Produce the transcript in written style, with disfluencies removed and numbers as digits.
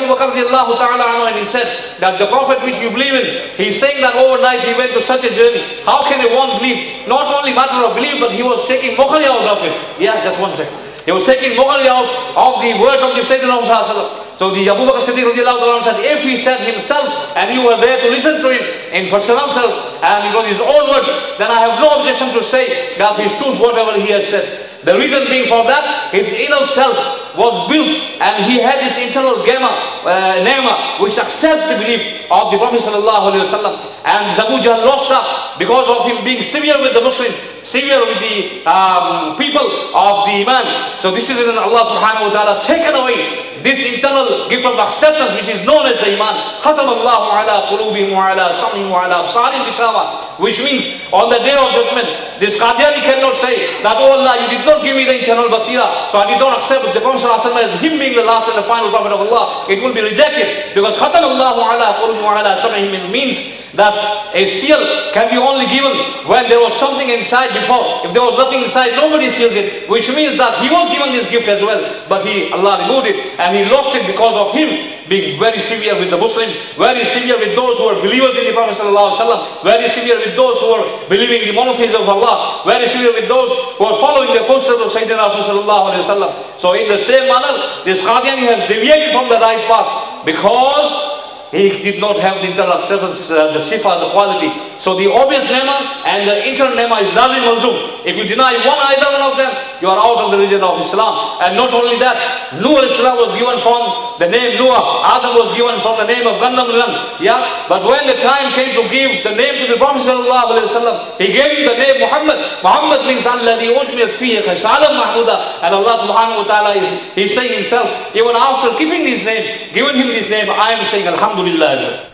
Abu Bakr radiallahu ta'ala anhu, and he said that the Prophet which you believe in, he's saying that overnight he went to such a journey. How can one believe? Not only matter of belief, but he was taking mukhali out of it. Yeah, just one second. He was taking mukhali out of the words of the Sayyidina Muhammad. So the Abu Bakr Siddiq radiallahu ta'ala said, if he said himself and you were there to listen to him in personal self and it was his own words, then I have no objection to say that his truth, whatever he has said. The reason being for that, his inner self was built and he had this internal nema which accepts the belief of the Prophet sallallahu alaihi wasallam. And Abu Jahl lost that because of him being severe with the Muslims, severe with the people of the Iman. So this is when Allah subhanahu wa ta'ala taken away this internal gift of acceptance which is known as the Iman. Khatam Allahu ala qulubihim wa ala sam'ihim wa ala absarihim ghishawa, which means on the day of judgment, this Qadiani cannot say that, oh Allah, you did not give me the internal basira, so I did not accept the Prophet as him being the last and the final Prophet of Allah. It will be rejected because Khatam Allahu ala qulubihim wa ala sam'ihim means that a seal can be only given when there was something inside before. If there was nothing inside, nobody seals it, which means that he was given this gift as well, but Allah removed it and he lost it because of him being very severe with the Muslims, very severe with those who are believers in the Prophet ﷺ, very severe with those who are believing the monotheism of Allah, very severe with those who are following the footsteps of Sayyidina Rasulullah ﷺ. So in the same manner, this Qadiani has deviated from the right path because he did not have the internal acceptance, the sifa, the quality. So the obvious nema and the internal nema is lazim malzum. If you deny either one of them, you are out of the religion of Islam. And not only that, Nuh al-Islam was given from the name Noah. Adam was given from the name of Gandam Lam. Yeah? But when the time came to give the name to the Prophet sallallahu alaihi wasallam, he gave him the name Muhammad. Muhammad means alladhi ujmiyat fihi khashalam mahmuda. And Allah subhanahu wa ta'ala is saying himself, even after keeping his name, giving him this name, I am saying alhamdulillah.